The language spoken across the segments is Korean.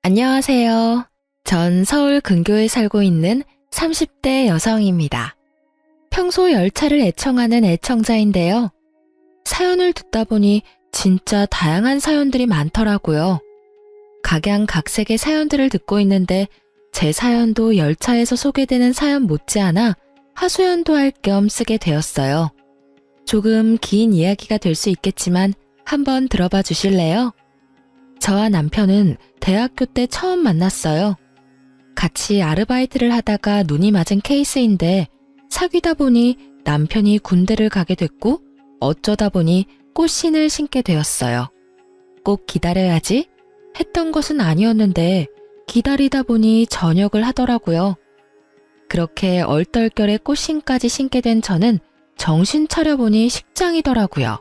안녕하세요. 전 서울 근교에 살고 있는 30대 여성입니다. 평소 열차를 애청하는 애청자인데요. 사연을 듣다 보니 진짜 다양한 사연들이 많더라고요. 각양각색의 사연들을 듣고 있는데 제 사연도 열차에서 소개되는 사연 못지않아 하소연도 할 겸 쓰게 되었어요. 조금 긴 이야기가 될 수 있겠지만 한번 들어봐 주실래요? 저와 남편은 대학교 때 처음 만났어요. 같이 아르바이트를 하다가 눈이 맞은 케이스인데 사귀다 보니 남편이 군대를 가게 됐고 어쩌다 보니 꽃신을 신게 되었어요. 꼭 기다려야지 했던 것은 아니었는데 기다리다 보니 전역을 하더라고요. 그렇게 얼떨결에 꽃신까지 신게 된 저는 정신 차려보니 식장이더라고요.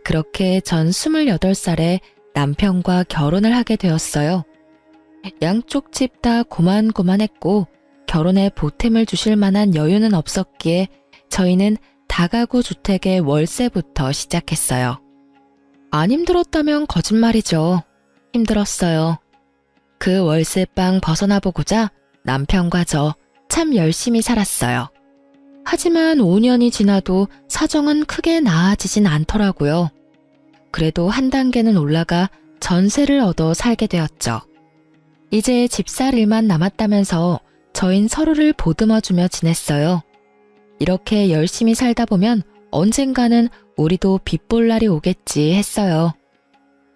그렇게 전 28살에 남편과 결혼을 하게 되었어요. 양쪽 집 다 고만고만했고 결혼에 보탬을 주실 만한 여유는 없었기에 저희는 다가구 주택의 월세부터 시작했어요. 안 힘들었다면 거짓말이죠. 힘들었어요. 그 월세방 벗어나보고자 남편과 저 참 열심히 살았어요. 하지만 5년이 지나도 사정은 크게 나아지진 않더라고요. 그래도 한 단계는 올라가 전세를 얻어 살게 되었죠. 이제 집 살 일만 남았다면서 저흰 서로를 보듬어주며 지냈어요. 이렇게 열심히 살다 보면 언젠가는 우리도 빚 볼 날이 오겠지 했어요.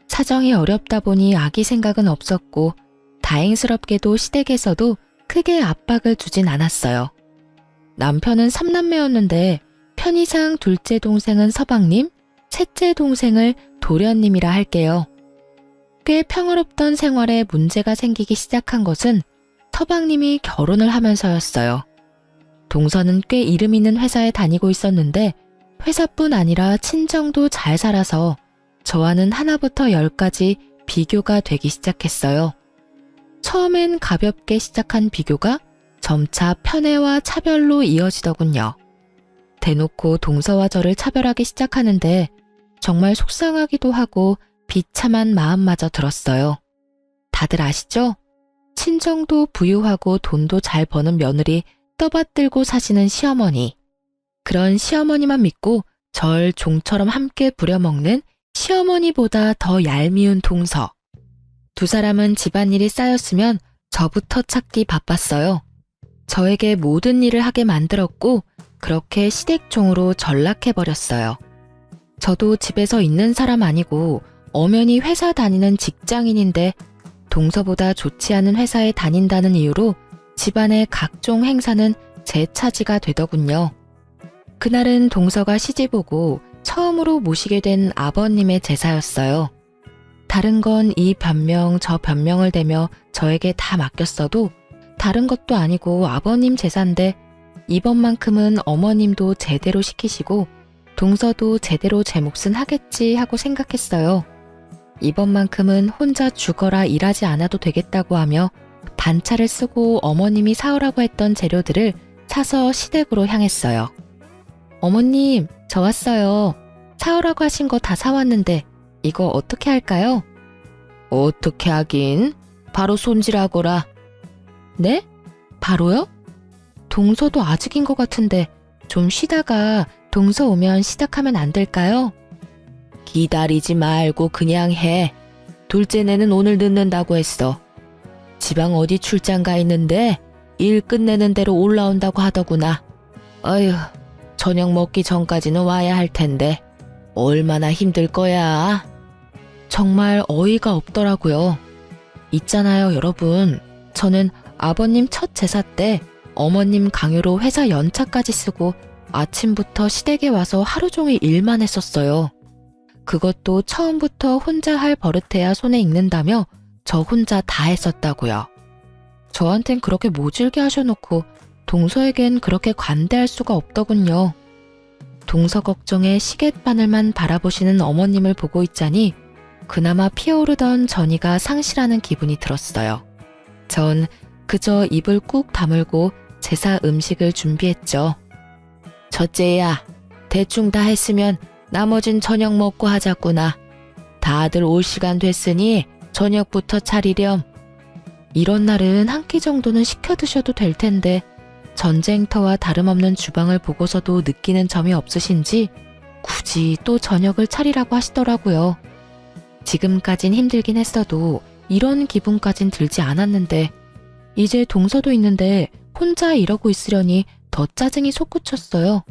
사정이 어렵다 보니 아기 생각은 없었고 다행스럽게도 시댁에서도 크게 압박을 주진 않았어요. 남편은 3남매였는데 편의상 둘째 동생은 서방님, 셋째 동생을 도련님이라 할게요. 꽤 평화롭던 생활에 문제가 생기기 시작한 것은 서방님이 결혼을 하면서였어요. 동서는 꽤 이름 있는 회사에 다니고 있었는데 회사뿐 아니라 친정도 잘 살아서 저와는 하나부터 10까지 비교가 되기 시작했어요. 처음엔 가볍게 시작한 비교가 점차 편애와 차별로 이어지더군요. 대놓고 동서와 저를 차별하기 시작하는데 정말 속상하기도 하고 비참한 마음마저 들었어요. 다들 아시죠? 친정도 부유하고 돈도 잘 버는 며느리 떠받들고 사시는 시어머니. 그런 시어머니만 믿고 절 종처럼 함께 부려먹는 시어머니보다 더 얄미운 동서. 두 사람은 집안일이 쌓였으면 저부터 찾기 바빴어요. 저에게 모든 일을 하게 만들었고 그렇게 시댁종으로 전락해버렸어요. 저도 집에서 있는 사람 아니고 엄연히 회사 다니는 직장인인데 동서보다 좋지 않은 회사에 다닌다는 이유로 집안의 각종 행사는 제 차지가 되더군요. 그날은 동서가 시집 오고 처음으로 모시게 된 아버님의 제사였어요. 다른 건 이 변명 저 변명을 대며 저에게 다 맡겼어도 다른 것도 아니고 아버님 제사인데 이번만큼은 어머님도 제대로 시키시고 동서도 제대로 제 몫은 하겠지 하고 생각했어요. 이번만큼은 혼자 죽어라 일하지 않아도 되겠다고 하며 반차를 쓰고 어머님이 사오라고 했던 재료들을 사서 시댁으로 향했어요. 어머님, 저 왔어요. 사오라고 하신 거 다 사왔는데 이거 어떻게 할까요? 어떻게 하긴? 바로 손질하거라. 네? 바로요? 동서도 아직인 것 같은데 좀 쉬다가 동서 오면 시작하면 안 될까요? 기다리지 말고 그냥 해. 둘째네는 오늘 늦는다고 했어. 지방 어디 출장 가 있는데 일 끝내는 대로 올라온다고 하더구나. 어휴, 저녁 먹기 전까지는 와야 할 텐데 얼마나 힘들 거야. 정말 어이가 없더라고요. 있잖아요, 여러분. 저는 아버님 첫 제사 때 어머님 강요로 회사 연차까지 쓰고 아침부터 시댁에 와서 하루 종일 일만 했었어요. 그것도 처음부터 혼자 할 버릇해야 손에 익는다며 저 혼자 다 했었다고요. 저한텐 그렇게 모질게 하셔놓고 동서에겐 그렇게 관대할 수가 없더군요. 동서 걱정에 시갯바늘만 바라보시는 어머님을 보고 있자니 그나마 피어오르던 전이가 상실하는 기분이 들었어요. 전 그저 입을 꾹 다물고 제사 음식을 준비했죠. 첫째야, 대충 다 했으면 나머진 저녁 먹고 하자꾸나. 다들 올 시간 됐으니 저녁부터 차리렴. 이런 날은 한 끼 정도는 시켜 드셔도 될 텐데 전쟁터와 다름없는 주방을 보고서도 느끼는 점이 없으신지 굳이 또 저녁을 차리라고 하시더라고요. 지금까진 힘들긴 했어도 이런 기분까진 들지 않았는데 이제 동서도 있는데 혼자 이러고 있으려니 더 짜증이 솟구쳤어요.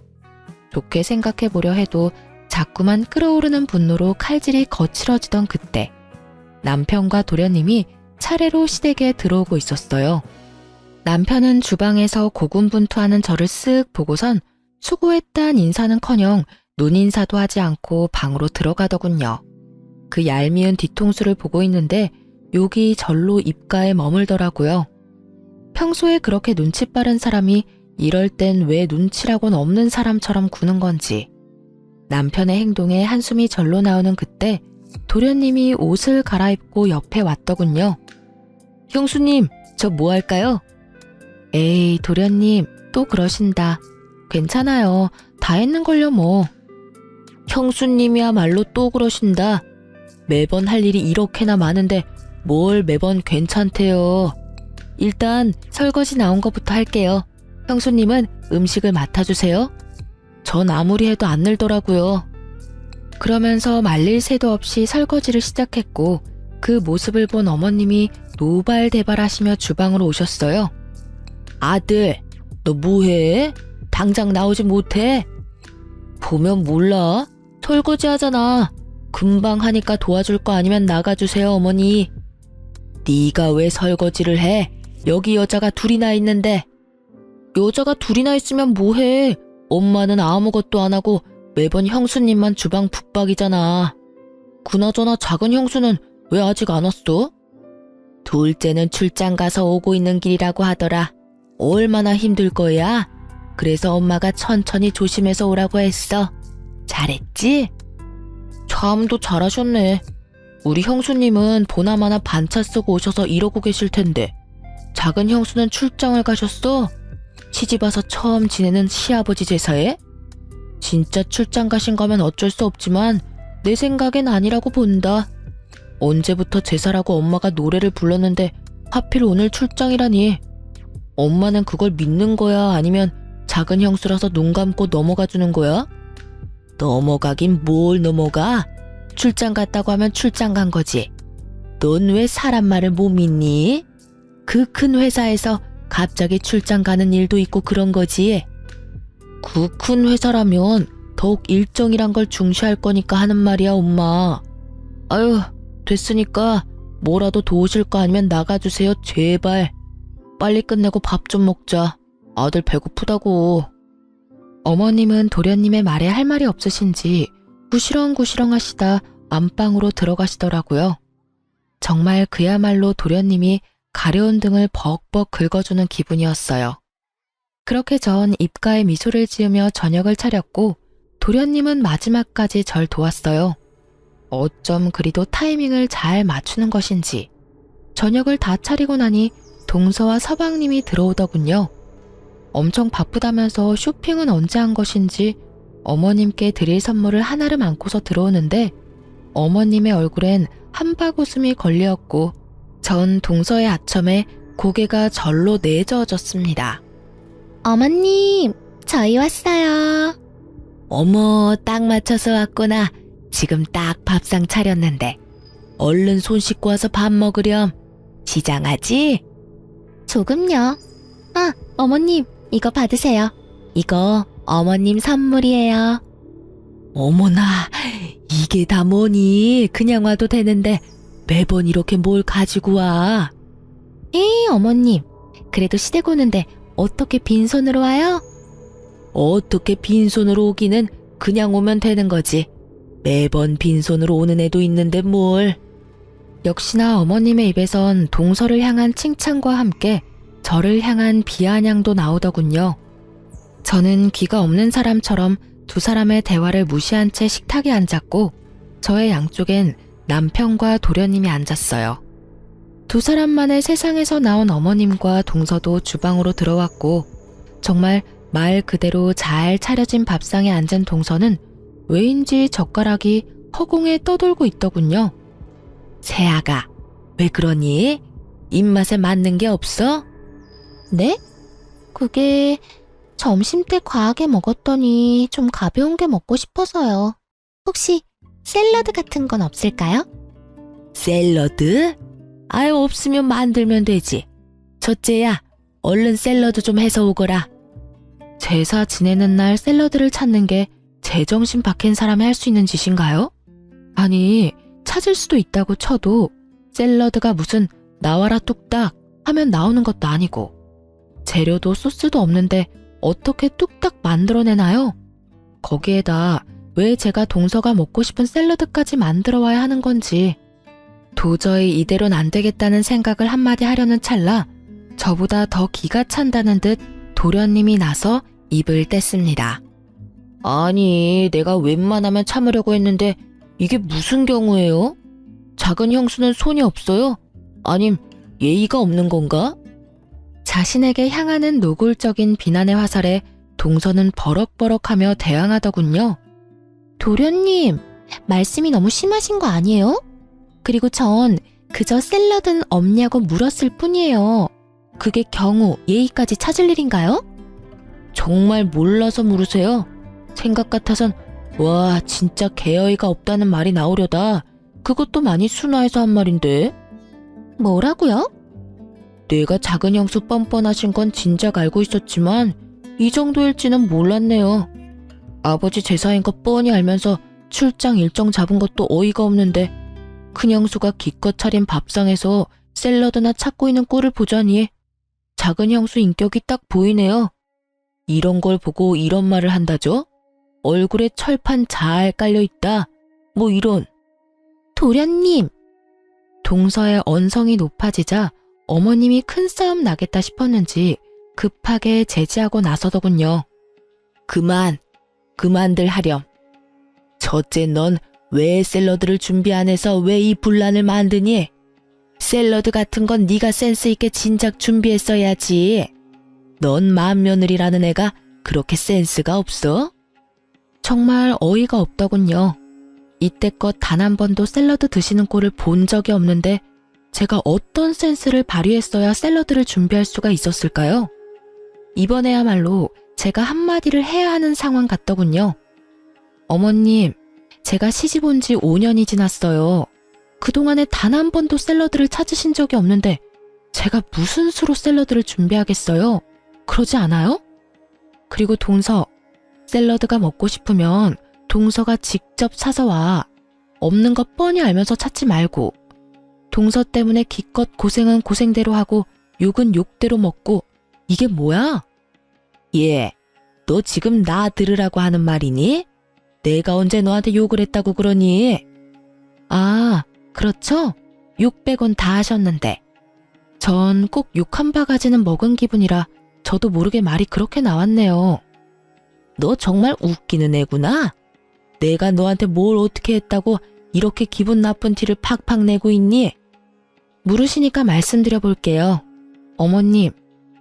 좋게 생각해보려 해도 자꾸만 끓어오르는 분노로 칼질이 거칠어지던 그때 남편과 도련님이 차례로 시댁에 들어오고 있었어요. 남편은 주방에서 고군분투하는 저를 쓱 보고선 수고했단 인사는커녕 눈인사도 하지 않고 방으로 들어가더군요. 그 얄미운 뒤통수를 보고 있는데 욕이 절로 입가에 머물더라고요. 평소에 그렇게 눈치 빠른 사람이 이럴 땐 왜 눈치라곤 없는 사람처럼 구는 건지. 남편의 행동에 한숨이 절로 나오는 그때 도련님이 옷을 갈아입고 옆에 왔더군요. 형수님, 저 뭐 할까요? 에이, 도련님, 또 그러신다. 괜찮아요. 다 했는걸요 뭐. 형수님이야말로 또 그러신다. 매번 할 일이 이렇게나 많은데 뭘 매번 괜찮대요. 일단 설거지 나온 것부터 할게요. 형수님은 음식을 맡아주세요. 전 아무리 해도 안 늘더라고요. 그러면서 말릴 새도 없이 설거지를 시작했고 그 모습을 본 어머님이 노발대발하시며 주방으로 오셨어요. 아들, 너 뭐해? 당장 나오지 못해? 보면 몰라. 설거지 하잖아. 금방 하니까 도와줄 거 아니면 나가주세요, 어머니. 네가 왜 설거지를 해? 여기 여자가 둘이나 있는데. 여자가 둘이나 있으면 뭐해? 엄마는 아무것도 안 하고 매번 형수님만 주방 붙박이잖아. 그나저나 작은 형수는 왜 아직 안 왔어? 둘째는 출장 가서 오고 있는 길이라고 하더라. 얼마나 힘들 거야? 그래서 엄마가 천천히 조심해서 오라고 했어. 잘했지? 참도 잘하셨네. 우리 형수님은 보나마나 반차 쓰고 오셔서 이러고 계실 텐데 작은 형수는 출장을 가셨어? 시집와서 처음 지내는 시아버지 제사에? 진짜 출장 가신 거면 어쩔 수 없지만 내 생각엔 아니라고 본다. 언제부터 제사라고 엄마가 노래를 불렀는데 하필 오늘 출장이라니. 엄마는 그걸 믿는 거야? 아니면 작은 형수라서 눈 감고 넘어가 주는 거야? 넘어가긴 뭘 넘어가? 출장 갔다고 하면 출장 간 거지. 넌 왜 사람 말을 못 믿니? 그 큰 회사에서 갑자기 출장 가는 일도 있고 그런 거지. 그 큰 회사라면 더욱 일정이란 걸 중시할 거니까 하는 말이야, 엄마. 아유, 됐으니까 뭐라도 도우실 거 아니면 나가주세요, 제발. 빨리 끝내고 밥 좀 먹자. 아들 배고프다고. 어머님은 도련님의 말에 할 말이 없으신지 구시렁구시렁 하시다 안방으로 들어가시더라고요. 정말 그야말로 도련님이 가려운 등을 벅벅 긁어주는 기분이었어요. 그렇게 전 입가에 미소를 지으며 저녁을 차렸고 도련님은 마지막까지 절 도왔어요. 어쩜 그리도 타이밍을 잘 맞추는 것인지 저녁을 다 차리고 나니 동서와 서방님이 들어오더군요. 엄청 바쁘다면서 쇼핑은 언제 한 것인지 어머님께 드릴 선물을 하나를 안고서 들어오는데 어머님의 얼굴엔 한바구음이 걸렸고 전 동서의 아첨에 고개가 절로 내저어졌습니다. 어머님, 저희 왔어요. 어머, 딱 맞춰서 왔구나. 지금 딱 밥상 차렸는데 얼른 손 씻고 와서 밥 먹으렴. 시장하지? 조금요. 아, 어머님, 이거 받으세요. 이거 어머님 선물이에요. 어머나, 이게 다 뭐니? 그냥 와도 되는데 매번 이렇게 뭘 가지고 와? 에이, 어머님, 그래도 시댁 오는데 어떻게 빈손으로 와요? 어떻게 빈손으로 오기는 그냥 오면 되는 거지. 매번 빈손으로 오는 애도 있는데 뭘. 역시나 어머님의 입에선 동서를 향한 칭찬과 함께 저를 향한 비아냥도 나오더군요. 저는 귀가 없는 사람처럼 두 사람의 대화를 무시한 채 식탁에 앉았고 저의 양쪽엔 남편과 도련님이 앉았어요. 두 사람만의 세상에서 나온 어머님과 동서도 주방으로 들어왔고 정말 말 그대로 잘 차려진 밥상에 앉은 동서는 왜인지 젓가락이 허공에 떠돌고 있더군요. 새아가, 왜 그러니? 입맛에 맞는 게 없어? 네? 그게 점심때 과하게 먹었더니 좀 가벼운 게 먹고 싶어서요. 혹시 샐러드 같은 건 없을까요? 샐러드? 아유, 없으면 만들면 되지. 첫째야, 얼른 샐러드 좀 해서 오거라. 제사 지내는 날 샐러드를 찾는 게 제정신 박힌 사람이 할 수 있는 짓인가요? 아니, 찾을 수도 있다고 쳐도 샐러드가 무슨 나와라 뚝딱 하면 나오는 것도 아니고 재료도 소스도 없는데 어떻게 뚝딱 만들어내나요? 거기에다 왜 제가 동서가 먹고 싶은 샐러드까지 만들어 와야 하는 건지 도저히 이대로는 안 되겠다는 생각을 한마디 하려는 찰나 저보다 더 기가 찬다는 듯 도련님이 나서 입을 뗐습니다. 아니, 내가 웬만하면 참으려고 했는데 이게 무슨 경우예요? 작은 형수는 손이 없어요? 아님 예의가 없는 건가? 자신에게 향하는 노골적인 비난의 화살에 동서는 버럭버럭하며 대항하더군요. 도련님, 말씀이 너무 심하신 거 아니에요? 그리고 전 그저 샐러드는 없냐고 물었을 뿐이에요. 그게 경우 예의까지 찾을 일인가요? 정말 몰라서 물으세요? 생각 같아선 와 진짜 개어이가 없다는 말이 나오려다 그것도 많이 순화해서 한 말인데. 뭐라고요? 내가 작은 형수 뻔뻔하신 건 진작 알고 있었지만 이 정도일지는 몰랐네요. 아버지 제사인 거 뻔히 알면서 출장 일정 잡은 것도 어이가 없는데 큰 형수가 기껏 차린 밥상에서 샐러드나 찾고 있는 꼴을 보자니 작은 형수 인격이 딱 보이네요. 이런 걸 보고 이런 말을 한다죠? 얼굴에 철판 잘 깔려있다. 뭐 이런. 도련님, 동서의 언성이 높아지자 어머님이 큰 싸움 나겠다 싶었는지 급하게 제지하고 나서더군요. 그만들 하렴. 첫째 넌 왜 샐러드를 준비 안 해서 왜 이 분란을 만드니? 샐러드 같은 건 네가 센스 있게 진작 준비했어야지. 넌 맏며느리라는 애가 그렇게 센스가 없어? 정말 어이가 없더군요. 이때껏 단 한 번도 샐러드 드시는 꼴을 본 적이 없는데 제가 어떤 센스를 발휘했어야 샐러드를 준비할 수가 있었을까요? 이번에야말로 제가 한마디를 해야 하는 상황 같더군요. 어머님, 제가 시집 온 지 5년이 지났어요. 그동안에 단 한 번도 샐러드를 찾으신 적이 없는데 제가 무슨 수로 샐러드를 준비하겠어요? 그러지 않아요? 그리고 동서, 샐러드가 먹고 싶으면 동서가 직접 사서 와. 없는 거 뻔히 알면서 찾지 말고. 동서 때문에 기껏 고생은 고생대로 하고 욕은 욕대로 먹고 이게 뭐야? 예, 너 지금 나 들으라고 하는 말이니? 내가 언제 너한테 욕을 했다고 그러니? 아, 그렇죠? 욕 빼곤 다 하셨는데. 전 꼭 욕 한 바가지는 먹은 기분이라 저도 모르게 말이 그렇게 나왔네요. 너 정말 웃기는 애구나. 내가 너한테 뭘 어떻게 했다고 이렇게 기분 나쁜 티를 팍팍 내고 있니? 물으시니까 말씀드려 볼게요. 어머님,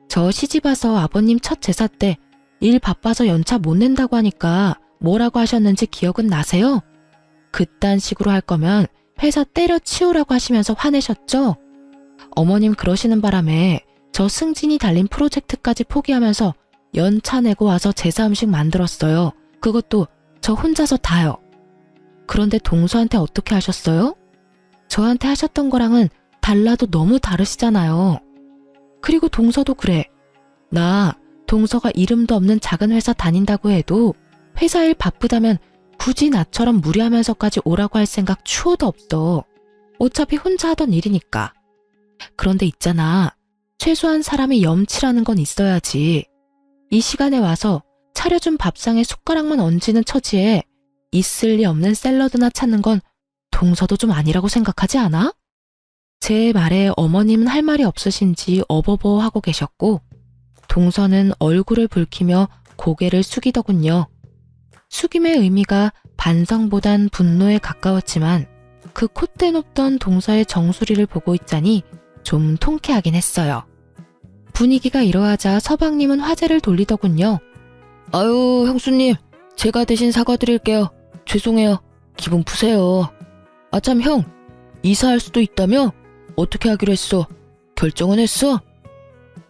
저 시집와서 아버님 첫 제사 때 일 바빠서 연차 못 낸다고 하니까 뭐라고 하셨는지 기억은 나세요? 그딴 식으로 할 거면 회사 때려치우라고 하시면서 화내셨죠? 어머님 그러시는 바람에 저 승진이 달린 프로젝트까지 포기하면서 연차 내고 와서 제사 음식 만들었어요. 그것도 저 혼자서 다요. 그런데 동서한테 어떻게 하셨어요? 저한테 하셨던 거랑은 달라도 너무 다르시잖아요. 그리고 동서도 그래. 나 동서가 이름도 없는 작은 회사 다닌다고 해도 회사 일 바쁘다면 굳이 나처럼 무리하면서까지 오라고 할 생각 추호도 없어. 어차피 혼자 하던 일이니까. 그런데 있잖아. 최소한 사람이 염치라는 건 있어야지. 이 시간에 와서 차려준 밥상에 숟가락만 얹는 처지에 있을 리 없는 샐러드나 찾는 건 동서도 좀 아니라고 생각하지 않아? 제 말에 어머님은 할 말이 없으신지 어버버 하고 계셨고 동서는 얼굴을 붉히며 고개를 숙이더군요. 숙임의 의미가 반성보단 분노에 가까웠지만 그 콧대 높던 동서의 정수리를 보고 있자니 좀 통쾌하긴 했어요. 분위기가 이러하자 서방님은 화제를 돌리더군요. 아유, 형수님, 제가 대신 사과드릴게요. 죄송해요. 기분 푸세요. 아참 형, 이사할 수도 있다며? 어떻게 하기로 했어? 결정은 했어?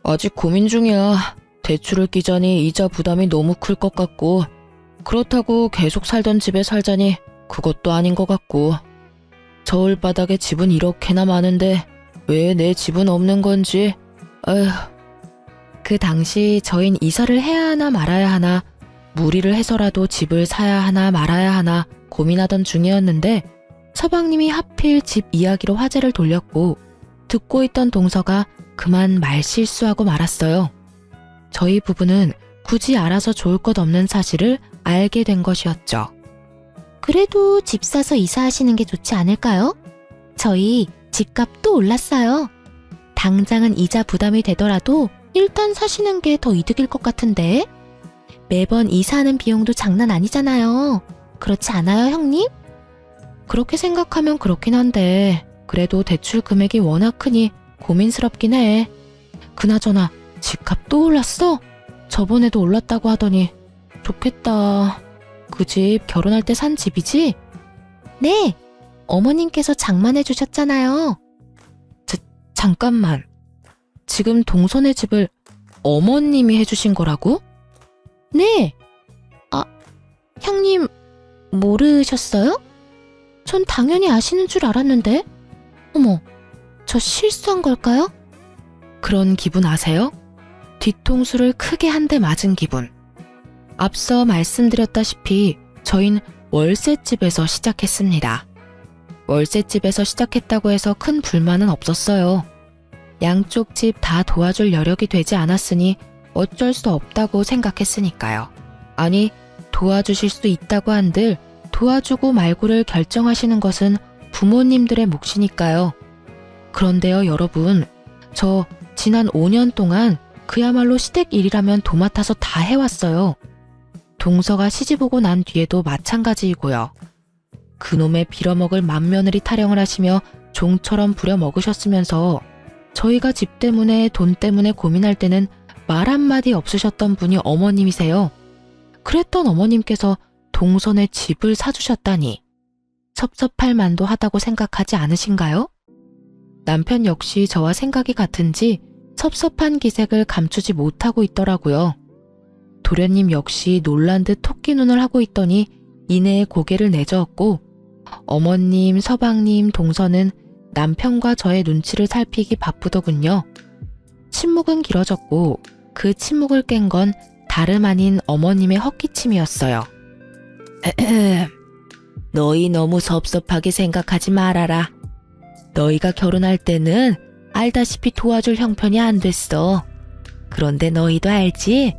아직 고민 중이야. 대출을 끼자니 이자 부담이 너무 클 것 같고, 그렇다고 계속 살던 집에 살자니 그것도 아닌 것 같고, 저울바닥에 집은 이렇게나 많은데 왜 내 집은 없는 건지. 아휴. 그 당시 저흰 이사를 해야 하나 말아야 하나, 무리를 해서라도 집을 사야 하나 말아야 하나 고민하던 중이었는데, 서방님이 하필 집 이야기로 화제를 돌렸고, 듣고 있던 동서가 그만 말실수하고 말았어요. 저희 부부는 굳이 알아서 좋을 것 없는 사실을 알게 된 것이었죠. 그래도 집 사서 이사하시는 게 좋지 않을까요? 저희 집값 또 올랐어요. 당장은 이자 부담이 되더라도 일단 사시는 게 더 이득일 것 같은데. 매번 이사하는 비용도 장난 아니잖아요. 그렇지 않아요, 형님? 그렇게 생각하면 그렇긴 한데, 그래도 대출 금액이 워낙 크니 고민스럽긴 해. 그나저나 집값 또 올랐어? 저번에도 올랐다고 하더니. 좋겠다. 그 집 결혼할 때 산 집이지? 네, 어머님께서 장만해 주셨잖아요. 잠깐만. 지금 동선의 집을 어머님이 해주신 거라고? 네. 아, 형님 모르셨어요? 전 당연히 아시는 줄 알았는데. 어머, 저 실수한 걸까요? 그런 기분 아세요? 뒤통수를 크게 한 대 맞은 기분. 앞서 말씀드렸다시피 저흰 월세집에서 시작했습니다. 월세집에서 시작했다고 해서 큰 불만은 없었어요. 양쪽 집 다 도와줄 여력이 되지 않았으니 어쩔 수 없다고 생각했으니까요. 아니, 도와주실 수 있다고 한들 도와주고 말고를 결정하시는 것은 부모님들의 몫이니까요. 그런데요, 여러분, 저 지난 5년 동안 그야말로 시댁일이라면 도맡아서 다 해왔어요. 동서가 시집 오고 난 뒤에도 마찬가지이고요. 그놈의 빌어먹을 맏며느리 타령을 하시며 종처럼 부려먹으셨으면서 저희가 집 때문에 돈 때문에 고민할 때는 말 한마디 없으셨던 분이 어머님이세요. 그랬던 어머님께서 동선에 집을 사주셨다니 섭섭할 만도 하다고 생각하지 않으신가요? 남편 역시 저와 생각이 같은지 섭섭한 기색을 감추지 못하고 있더라고요. 도련님 역시 놀란 듯 토끼 눈을 하고 있더니 이내에 고개를 내저었고, 어머님, 서방님, 동서는 남편과 저의 눈치를 살피기 바쁘더군요. 침묵은 길어졌고 그 침묵을 깬 건 다름 아닌 어머님의 헛기침이었어요. 너희 너무 섭섭하게 생각하지 말아라. 너희가 결혼할 때는 알다시피 도와줄 형편이 안 됐어. 그런데 너희도 알지?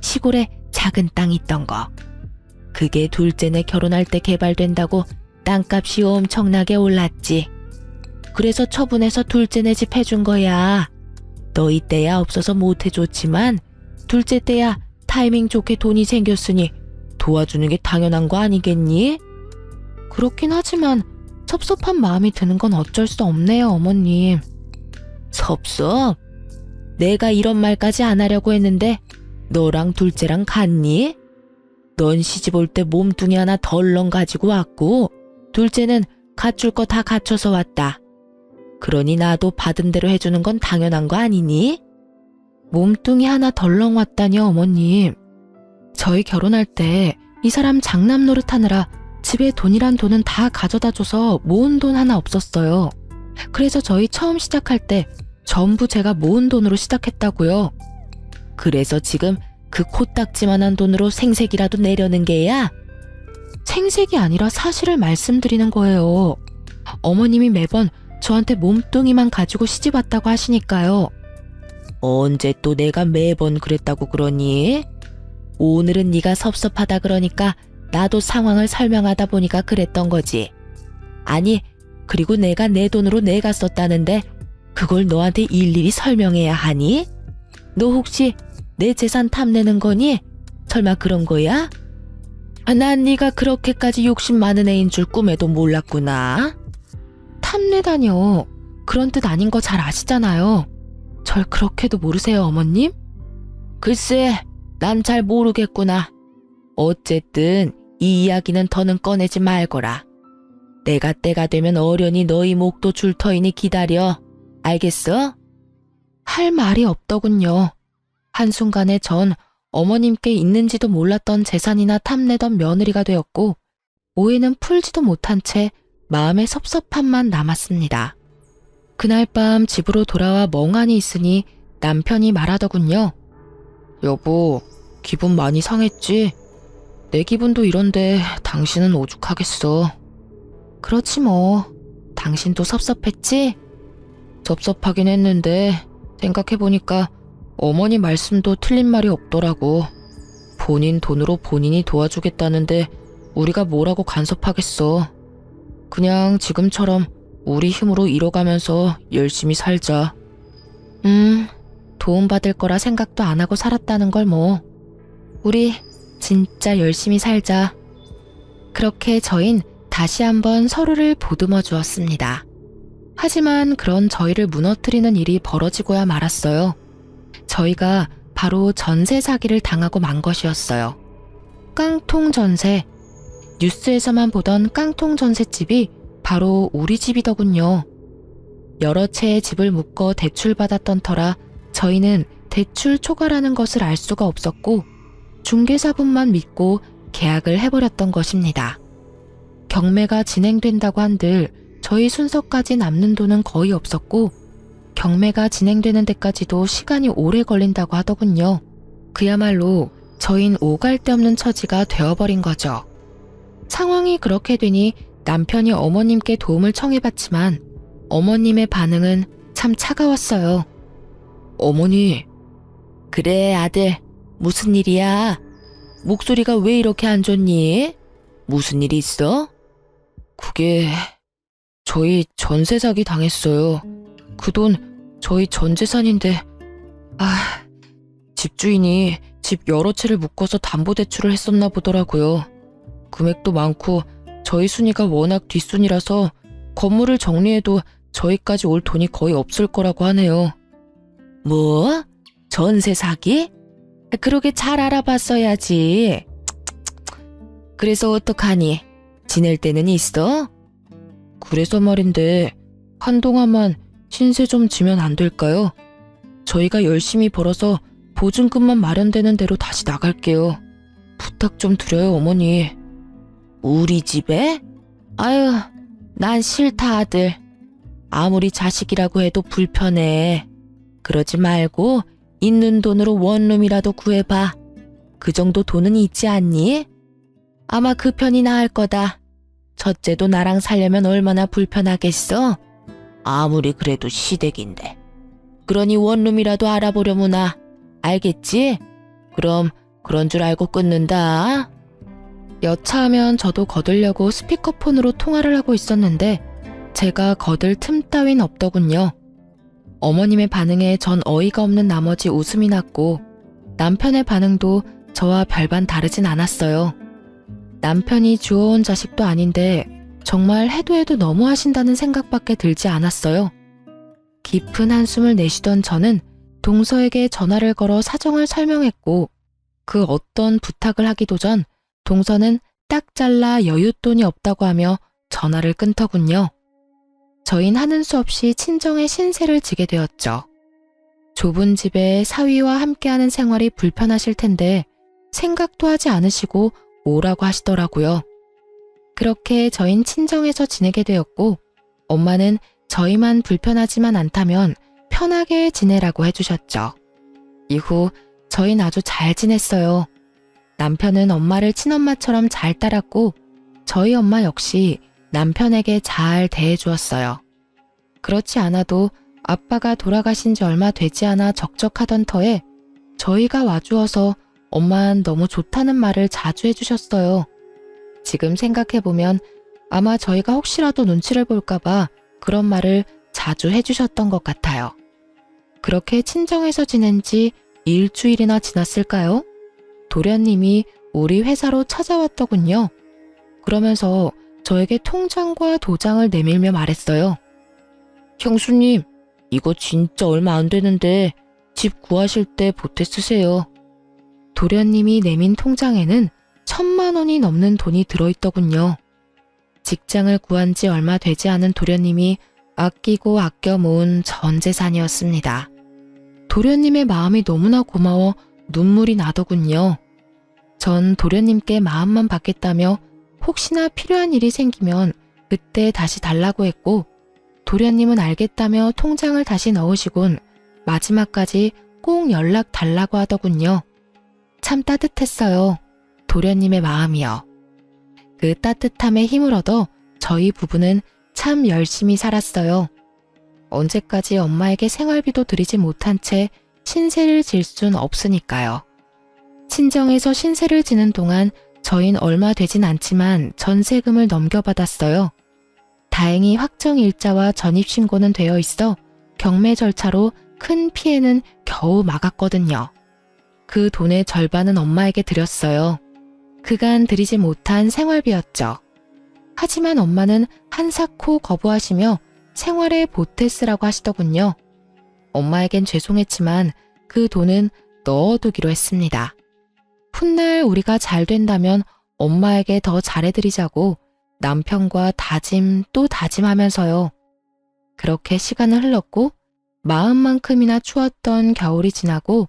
시골에 작은 땅 있던 거. 그게 둘째네 결혼할 때 개발된다고 땅값이 엄청나게 올랐지. 그래서 처분해서 둘째네 집 해준 거야. 너희 때야 없어서 못 해줬지만 둘째 때야 타이밍 좋게 돈이 생겼으니 도와주는 게 당연한 거 아니겠니? 그렇긴 하지만 섭섭한 마음이 드는 건 어쩔 수 없네요, 어머님. 섭섭? 내가 이런 말까지 안 하려고 했는데 너랑 둘째랑 같니? 넌 시집 올 때 몸뚱이 하나 덜렁 가지고 왔고 둘째는 갖출 거 다 갖춰서 왔다. 그러니 나도 받은 대로 해주는 건 당연한 거 아니니? 몸뚱이 하나 덜렁 왔다니요, 어머님. 저희 결혼할 때 이 사람 장남 노릇하느라 집에 돈이란 돈은 다 가져다줘서 모은 돈 하나 없었어요. 그래서 저희 처음 시작할 때 전부 제가 모은 돈으로 시작했다고요. 그래서 지금 그 코딱지만한 돈으로 생색이라도 내려는 게야? 생색이 아니라 사실을 말씀드리는 거예요. 어머님이 매번 저한테 몸뚱이만 가지고 시집 왔다고 하시니까요. 언제 또 내가 매번 그랬다고 그러니? 오늘은 네가 섭섭하다 그러니까 나도 상황을 설명하다 보니까 그랬던 거지. 아니, 그리고 내가 내 돈으로 내가 썼다는데 그걸 너한테 일일이 설명해야 하니? 너 혹시 내 재산 탐내는 거니? 설마 그런 거야? 난 네가 그렇게까지 욕심 많은 애인 줄 꿈에도 몰랐구나. 탐내다뇨. 그런 뜻 아닌 거 잘 아시잖아요. 절 그렇게도 모르세요, 어머님? 글쎄, 난 잘 모르겠구나. 어쨌든 이 이야기는 더는 꺼내지 말거라. 내가 때가 되면 어련히 너희 목도 줄 터이니 기다려. 알겠어? 할 말이 없더군요. 한순간에 전 어머님께 있는지도 몰랐던 재산이나 탐내던 며느리가 되었고 오해는 풀지도 못한 채 마음의 섭섭함만 남았습니다. 그날 밤 집으로 돌아와 멍하니 있으니 남편이 말하더군요. 여보, 기분 많이 상했지? 내 기분도 이런데 당신은 오죽하겠어. 그렇지 뭐. 당신도 섭섭했지? 섭섭하긴 했는데 생각해보니까 어머니 말씀도 틀린 말이 없더라고. 본인 돈으로 본인이 도와주겠다는데 우리가 뭐라고 간섭하겠어. 그냥 지금처럼 우리 힘으로 이뤄가면서 열심히 살자. 도움받을 거라 생각도 안 하고 살았다는 걸 뭐. 우리 진짜 열심히 살자. 그렇게 저흰 다시 한번 서로를 보듬어 주었습니다. 하지만 그런 저희를 무너뜨리는 일이 벌어지고야 말았어요. 저희가 바로 전세 사기를 당하고 만 것이었어요. 깡통 전세. 뉴스에서만 보던 깡통 전셋집이 바로 우리 집이더군요. 여러 채의 집을 묶어 대출받았던 터라 저희는 대출 초과라는 것을 알 수가 없었고 중개사분만 믿고 계약을 해버렸던 것입니다. 경매가 진행된다고 한들 저희 순서까지 남는 돈은 거의 없었고 경매가 진행되는 데까지도 시간이 오래 걸린다고 하더군요. 그야말로 저흰 오갈 데 없는 처지가 되어버린 거죠. 상황이 그렇게 되니 남편이 어머님께 도움을 청해봤지만 어머님의 반응은 참 차가웠어요. 어머니, 그래 아들, 무슨 일이야? 목소리가 왜 이렇게 안 좋니? 무슨 일이 있어? 그게 저희 전세 사기 당했어요. 그 돈 저희 전 재산인데 집주인이 집 여러 채를 묶어서 담보대출을 했었나 보더라고요. 금액도 많고 저희 순위가 워낙 뒷순이라서 건물을 정리해도 저희까지 올 돈이 거의 없을 거라고 하네요. 뭐? 전세 사기? 그러게 잘 알아봤어야지. 그래서 어떡하니? 지낼 데는 있어? 그래서 말인데 한동안만 신세 좀 지면 안 될까요? 저희가 열심히 벌어서 보증금만 마련되는 대로 다시 나갈게요. 부탁 좀 드려요, 어머니. 우리 집에? 아유, 난 싫다, 아들. 아무리 자식이라고 해도 불편해. 그러지 말고 있는 돈으로 원룸이라도 구해봐. 그 정도 돈은 있지 않니? 아마 그 편이 나을 거다. 첫째도 나랑 살려면 얼마나 불편하겠어? 아무리 그래도 시댁인데. 그러니 원룸이라도 알아보려무나. 알겠지? 그럼 그런 줄 알고 끊는다. 여차하면 저도 거들려고 스피커폰으로 통화를 하고 있었는데 제가 거들 틈 따윈 없더군요. 어머님의 반응에 전 어이가 없는 나머지 웃음이 났고 남편의 반응도 저와 별반 다르진 않았어요. 남편이 주워온 자식도 아닌데 정말 해도 해도 너무하신다는 생각밖에 들지 않았어요. 깊은 한숨을 내쉬던 저는 동서에게 전화를 걸어 사정을 설명했고 그 어떤 부탁을 하기도 전 동서는 딱 잘라 여윳돈이 없다고 하며 전화를 끊더군요. 저흰 하는 수 없이 친정의 신세를 지게 되었죠. 좁은 집에 사위와 함께하는 생활이 불편하실 텐데 생각도 하지 않으시고 오라고 하시더라고요. 그렇게 저흰 친정에서 지내게 되었고 엄마는 저희만 불편하지만 않다면 편하게 지내라고 해주셨죠. 이후 저흰 아주 잘 지냈어요. 남편은 엄마를 친엄마처럼 잘 따랐고 저희 엄마 역시 남편에게 잘 대해주었어요. 그렇지 않아도 아빠가 돌아가신 지 얼마 되지 않아 적적하던 터에 저희가 와주어서 엄마는 너무 좋다는 말을 자주 해주셨어요. 지금 생각해보면 아마 저희가 혹시라도 눈치를 볼까봐 그런 말을 자주 해주셨던 것 같아요. 그렇게 친정에서 지낸 지 일주일이나 지났을까요? 도련님이 우리 회사로 찾아왔더군요. 그러면서 저에게 통장과 도장을 내밀며 말했어요. 형수님, 이거 진짜 얼마 안 되는데 집 구하실 때 보태 쓰세요. 도련님이 내민 통장에는 1,000만 원이 넘는 돈이 들어있더군요. 직장을 구한 지 얼마 되지 않은 도련님이 아끼고 아껴 모은 전 재산이었습니다. 도련님의 마음이 너무나 고마워 눈물이 나더군요. 전 도련님께 마음만 받겠다며 혹시나 필요한 일이 생기면 그때 다시 달라고 했고, 도련님은 알겠다며 통장을 다시 넣으시곤 마지막까지 꼭 연락 달라고 하더군요. 참 따뜻했어요. 도련님의 마음이요. 그 따뜻함에 힘을 얻어 저희 부부는 참 열심히 살았어요. 언제까지 엄마에게 생활비도 드리지 못한 채 신세를 질 순 없으니까요. 친정에서 신세를 지는 동안 저흰 얼마 되진 않지만 전세금을 넘겨받았어요. 다행히 확정일자와 전입신고는 되어 있어 경매 절차로 큰 피해는 겨우 막았거든요. 그 돈의 절반은 엄마에게 드렸어요. 그간 드리지 못한 생활비였죠. 하지만 엄마는 한사코 거부하시며 생활에 보태 쓰라고 하시더군요. 엄마에겐 죄송했지만 그 돈은 넣어두기로 했습니다. 훗날 우리가 잘 된다면 엄마에게 더 잘해드리자고 남편과 다짐 또 다짐하면서요. 그렇게 시간은 흘렀고 마음만큼이나 추웠던 겨울이 지나고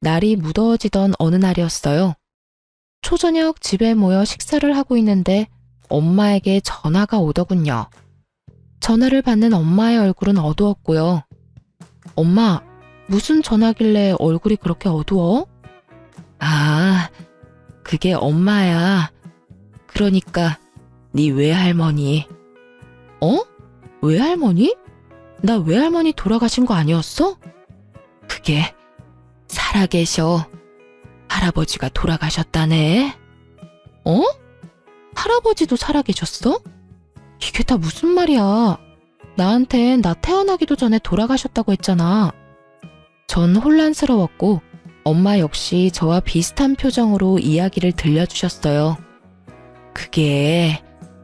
날이 무더워지던 어느 날이었어요. 초저녁 집에 모여 식사를 하고 있는데 엄마에게 전화가 오더군요. 전화를 받는 엄마의 얼굴은 어두웠고요. 엄마, 무슨 전화길래 얼굴이 그렇게 어두워? 아, 그게 엄마야. 그러니까 네 외할머니. 어? 외할머니? 나 외할머니 돌아가신 거 아니었어? 그게 살아계셔. 할아버지가 돌아가셨다네. 어? 할아버지도 살아계셨어? 이게 다 무슨 말이야. 나한텐 나 태어나기도 전에 돌아가셨다고 했잖아. 전 혼란스러웠고 엄마 역시 저와 비슷한 표정으로 이야기를 들려주셨어요. 그게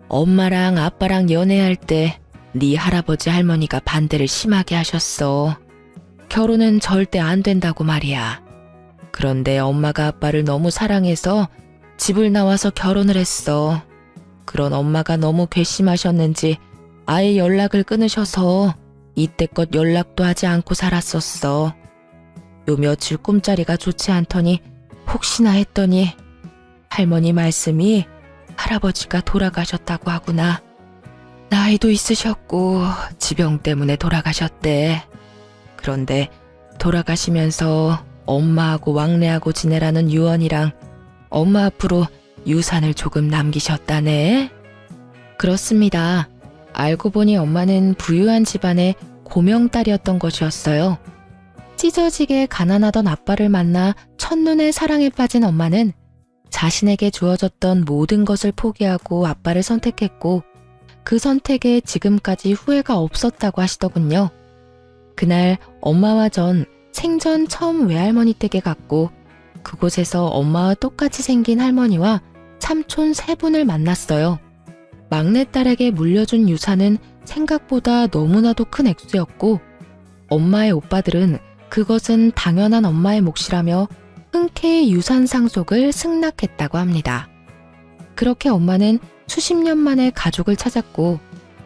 엄마랑 아빠랑 연애할 때 네 할아버지 할머니가 반대를 심하게 하셨어. 결혼은 절대 안 된다고 말이야. 그런데 엄마가 아빠를 너무 사랑해서 집을 나와서 결혼을 했어. 그런 엄마가 너무 괘씸하셨는지 아예 연락을 끊으셔서 이때껏 연락도 하지 않고 살았었어. 요 며칠 꿈자리가 좋지 않더니 혹시나 했더니 할머니 말씀이 할아버지가 돌아가셨다고 하구나. 나이도 있으셨고 지병 때문에 돌아가셨대. 그런데 돌아가시면서 엄마하고 왕래하고 지내라는 유언이랑 엄마 앞으로 유산을 조금 남기셨다네. 그렇습니다. 알고 보니 엄마는 부유한 집안의 고명딸이었던 것이었어요. 찢어지게 가난하던 아빠를 만나 첫눈에 사랑에 빠진 엄마는 자신에게 주어졌던 모든 것을 포기하고 아빠를 선택했고 그 선택에 지금까지 후회가 없었다고 하시더군요. 그날 엄마와 전 생전 처음 외할머니 댁에 갔고 그곳에서 엄마와 똑같이 생긴 할머니와 삼촌 세 분을 만났어요. 막내딸에게 물려준 유산은 생각보다 너무나도 큰 액수였고 엄마의 오빠들은 그것은 당연한 엄마의 몫이라며 흔쾌히 유산 상속을 승낙했다고 합니다. 그렇게 엄마는 수십 년 만에 가족을 찾았고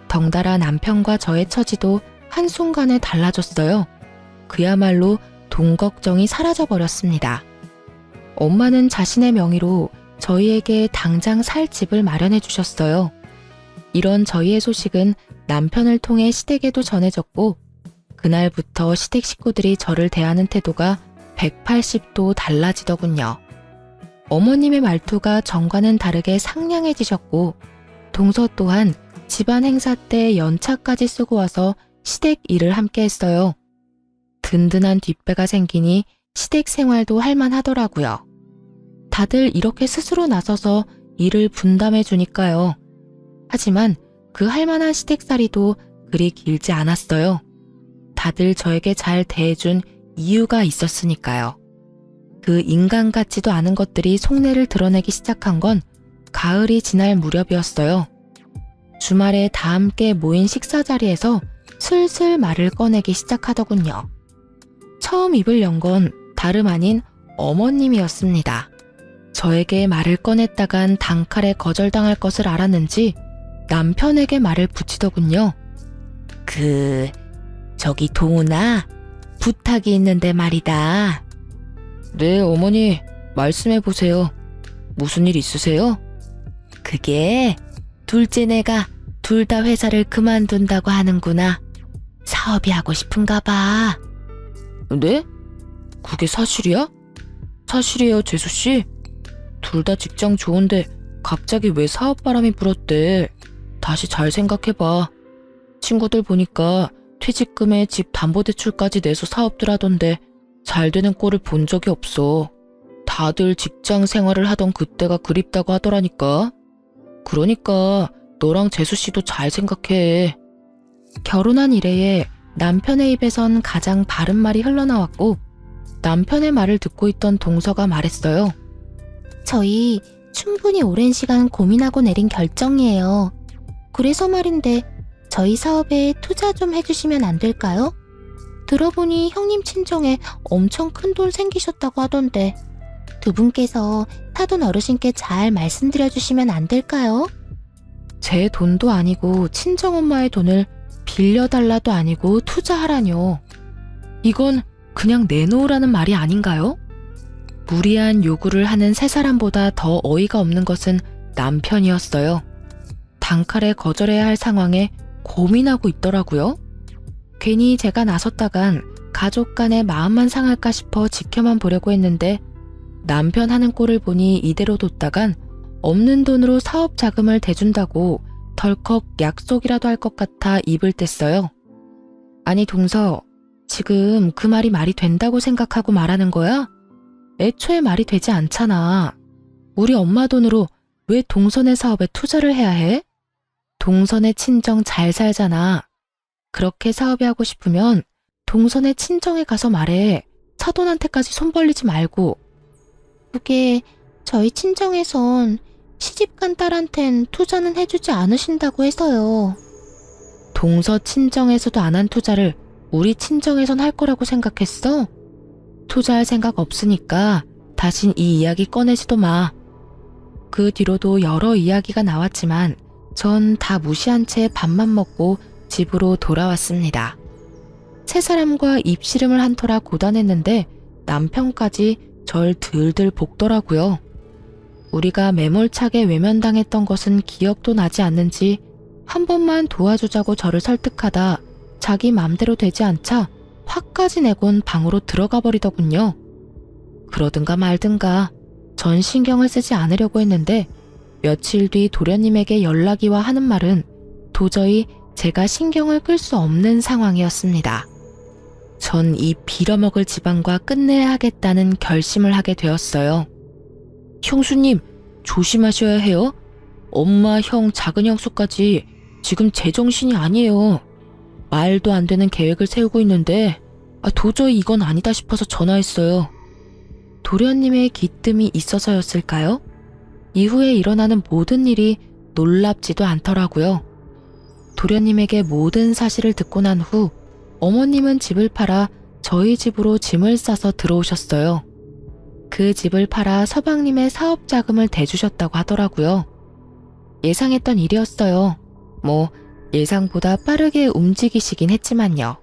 덩달아 남편과 저의 처지도 한순간에 달라졌어요. 그야말로 돈 걱정이 사라져버렸습니다. 엄마는 자신의 명의로 저희에게 당장 살 집을 마련해 주셨어요. 이런 저희의 소식은 남편을 통해 시댁에도 전해졌고 그날부터 시댁 식구들이 저를 대하는 태도가 180도 달라지더군요. 어머님의 말투가 전과는 다르게 상냥해지셨고 동서 또한 집안 행사 때 연차까지 쓰고 와서 시댁 일을 함께 했어요. 든든한 뒷배가 생기니 시댁 생활도 할만하더라고요. 다들 이렇게 스스로 나서서 일을 분담해 주니까요. 하지만 그 할만한 시댁살이도 그리 길지 않았어요. 다들 저에게 잘 대해준 이유가 있었으니까요. 그 인간 같지도 않은 것들이 속내를 드러내기 시작한 건 가을이 지날 무렵이었어요. 주말에 다 함께 모인 식사 자리에서 슬슬 말을 꺼내기 시작하더군요. 처음 입을 연 건 다름 아닌 어머님이었습니다. 저에게 말을 꺼냈다간 단칼에 거절당할 것을 알았는지 남편에게 말을 붙이더군요. 저기 동훈아, 부탁이 있는데 말이다. 네, 어머니, 말씀해 보세요. 무슨 일 있으세요? 그게 둘째네가 둘 다 회사를 그만둔다고 하는구나. 사업이 하고 싶은가 봐. 네? 그게 사실이야? 사실이에요, 재수씨. 둘 다 직장 좋은데 갑자기 왜 사업 바람이 불었대. 다시 잘 생각해봐. 친구들 보니까 퇴직금에 집 담보대출까지 내서 사업들 하던데 잘 되는 꼴을 본 적이 없어. 다들 직장 생활을 하던 그때가 그립다고 하더라니까. 그러니까 너랑 재수씨도 잘 생각해. 결혼한 이래에 남편의 입에선 가장 바른 말이 흘러나왔고 남편의 말을 듣고 있던 동서가 말했어요. 저희 충분히 오랜 시간 고민하고 내린 결정이에요. 그래서 말인데 저희 사업에 투자 좀 해주시면 안 될까요? 들어보니 형님 친정에 엄청 큰 돈 생기셨다고 하던데 두 분께서 사돈 어르신께 잘 말씀드려 주시면 안 될까요? 제 돈도 아니고 친정엄마의 돈을 빌려달라도 아니고 투자하라뇨. 이건 그냥 내놓으라는 말이 아닌가요? 무리한 요구를 하는 세 사람보다 더 어이가 없는 것은 남편이었어요. 단칼에 거절해야 할 상황에 고민하고 있더라고요. 괜히 제가 나섰다간 가족 간의 마음만 상할까 싶어 지켜만 보려고 했는데 남편 하는 꼴을 보니 이대로 뒀다간 없는 돈으로 사업 자금을 대준다고 덜컥 약속이라도 할 것 같아 입을 뗐어요. 아니 동서, 지금 그 말이 말이 된다고 생각하고 말하는 거야? 애초에 말이 되지 않잖아. 우리 엄마 돈으로 왜 동선의 사업에 투자를 해야 해? 동선의 친정 잘 살잖아. 그렇게 사업이 하고 싶으면 동선의 친정에 가서 말해. 사돈한테까지 손 벌리지 말고. 그게 저희 친정에선 시집간 딸한텐 투자는 해주지 않으신다고 해서요. 동서 친정에서도 안 한 투자를 우리 친정에선 할 거라고 생각했어? 투자할 생각 없으니까 다신 이 이야기 꺼내지도 마. 그 뒤로도 여러 이야기가 나왔지만 전 다 무시한 채 밥만 먹고 집으로 돌아왔습니다. 세 사람과 입씨름을 한 터라 고단했는데 남편까지 절 들들 볶더라고요. 우리가 매몰차게 외면당했던 것은 기억도 나지 않는지 한 번만 도와주자고 저를 설득하다 자기 맘대로 되지 않자 화까지 내곤 방으로 들어가 버리더군요. 그러든가 말든가 전 신경을 쓰지 않으려고 했는데 며칠 뒤 도련님에게 연락이 와 하는 말은 도저히 제가 신경을 끌 수 없는 상황이었습니다. 전 이 빌어먹을 집안과 끝내야 하겠다는 결심을 하게 되었어요. 형수님, 조심하셔야 해요. 엄마, 형, 작은 형수까지 지금 제정신이 아니에요. 말도 안 되는 계획을 세우고 있는데 도저히 이건 아니다 싶어서 전화했어요. 도련님의 기뜸이 있어서였을까요? 이후에 일어나는 모든 일이 놀랍지도 않더라고요. 도련님에게 모든 사실을 듣고 난 후 어머님은 집을 팔아 저희 집으로 짐을 싸서 들어오셨어요. 그 집을 팔아 서방님의 사업 자금을 대주셨다고 하더라고요. 예상했던 일이었어요. 뭐 예상보다 빠르게 움직이시긴 했지만요.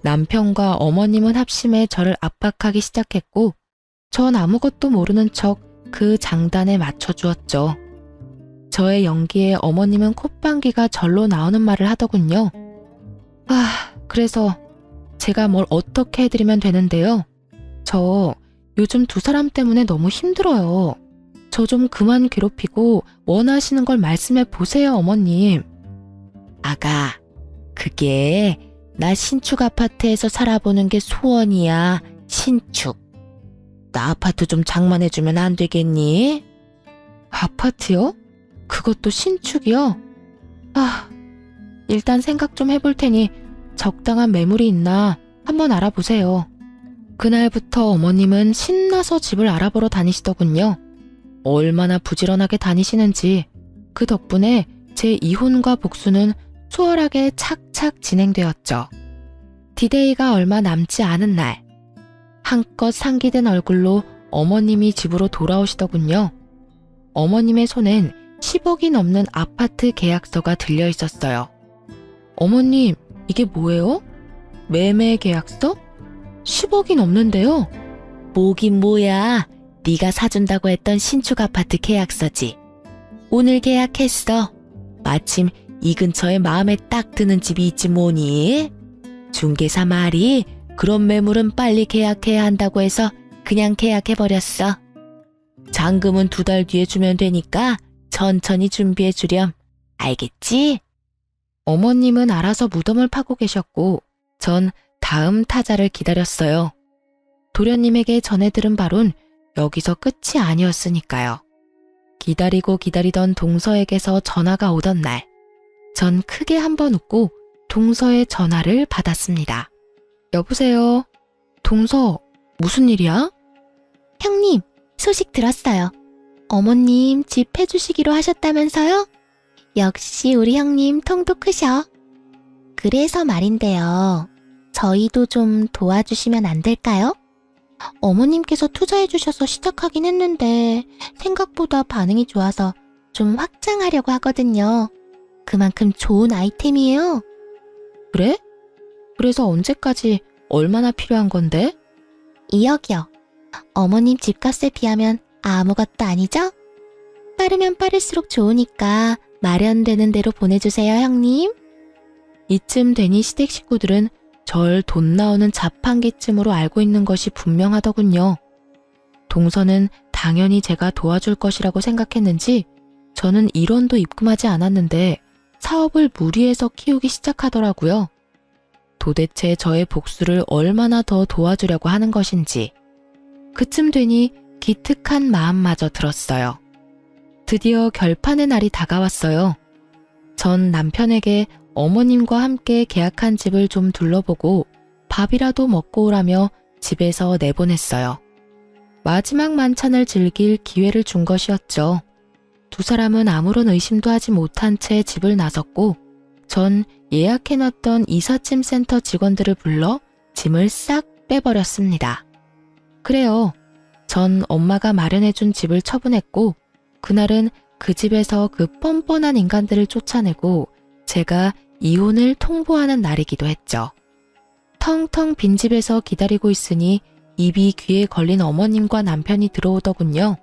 남편과 어머님은 합심해 저를 압박하기 시작했고 전 아무것도 모르는 척 그 장단에 맞춰주었죠. 저의 연기에 어머님은 콧방귀가 절로 나오는 말을 하더군요. 그래서 제가 뭘 어떻게 해드리면 되는데요. 저 요즘 두 사람 때문에 너무 힘들어요. 저 좀 그만 괴롭히고 원하시는 걸 말씀해 보세요, 어머님. 아가, 그게 나 신축 아파트에서 살아보는 게 소원이야, 신축. 나 아파트 좀 장만해주면 안 되겠니? 아파트요? 그것도 신축이요? 일단 생각 좀 해볼 테니 적당한 매물이 있나 한번 알아보세요. 그날부터 어머님은 신나서 집을 알아보러 다니시더군요. 얼마나 부지런하게 다니시는지 그 덕분에 제 이혼과 복수는 수월하게 착착 진행되었죠. 디데이가 얼마 남지 않은 날 한껏 상기된 얼굴로 어머님이 집으로 돌아오시더군요. 어머님의 손엔 10억이 넘는 아파트 계약서가 들려 있었어요. 어머님, 이게 뭐예요? 매매 계약서? 10억이 넘는데요. 뭐긴 뭐야. 네가 사준다고 했던 신축 아파트 계약서지. 오늘 계약했어. 마침 이 근처에 마음에 딱 드는 집이 있지 뭐니. 중개사 말이 그런 매물은 빨리 계약해야 한다고 해서 그냥 계약해버렸어. 잔금은 2달 뒤에 주면 되니까 천천히 준비해 주렴. 알겠지? 어머님은 알아서 무덤을 파고 계셨고 전 다음 타자를 기다렸어요. 도련님에게 전해 들은 바론 여기서 끝이 아니었으니까요. 기다리고 기다리던 동서에게서 전화가 오던 날, 전 크게 한번 웃고 동서의 전화를 받았습니다. 여보세요? 동서, 무슨 일이야? 형님, 소식 들었어요. 어머님 집 해주시기로 하셨다면서요? 역시 우리 형님 통도 크셔. 그래서 말인데요. 저희도 좀 도와주시면 안 될까요? 어머님께서 투자해주셔서 시작하긴 했는데 생각보다 반응이 좋아서 좀 확장하려고 하거든요. 그만큼 좋은 아이템이에요. 그래? 그래서 언제까지 얼마나 필요한 건데? 2억이요. 어머님 집값에 비하면 아무것도 아니죠? 빠르면 빠를수록 좋으니까 마련되는 대로 보내주세요, 형님. 이쯤 되니 시댁 식구들은 절 돈 나오는 자판기쯤으로 알고 있는 것이 분명하더군요. 동서는 당연히 제가 도와줄 것이라고 생각했는지 저는 1원도 입금하지 않았는데 사업을 무리해서 키우기 시작하더라고요. 도대체 저의 복수를 얼마나 더 도와주려고 하는 것인지. 그쯤 되니 기특한 마음마저 들었어요. 드디어 결판의 날이 다가왔어요. 전 남편에게 어머님과 함께 계약한 집을 좀 둘러보고 밥이라도 먹고 오라며 집에서 내보냈어요. 마지막 만찬을 즐길 기회를 준 것이었죠. 두 사람은 아무런 의심도 하지 못한 채 집을 나섰고 전 예약해놨던 이삿짐 센터 직원들을 불러 짐을 싹 빼버렸습니다. 그래요. 전 엄마가 마련해준 집을 처분했고 그날은 그 집에서 그 뻔뻔한 인간들을 쫓아내고 제가 이혼을 통보하는 날이기도 했죠. 텅텅 빈 집에서 기다리고 있으니 입이 귀에 걸린 어머님과 남편이 들어오더군요.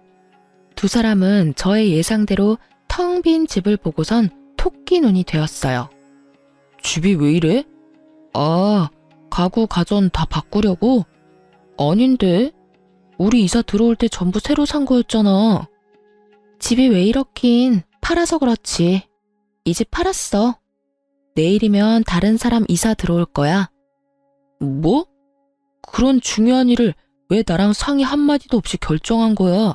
두 사람은 저의 예상대로 텅 빈 집을 보고선 토끼 눈이 되었어요. 집이 왜 이래? 아, 가구 가전 다 바꾸려고? 아닌데? 우리 이사 들어올 때 전부 새로 산 거였잖아. 집이 왜 이렇긴 팔아서 그렇지. 이 집 팔았어. 내일이면 다른 사람 이사 들어올 거야. 뭐? 그런 중요한 일을 왜 나랑 상의 한마디도 없이 결정한 거야?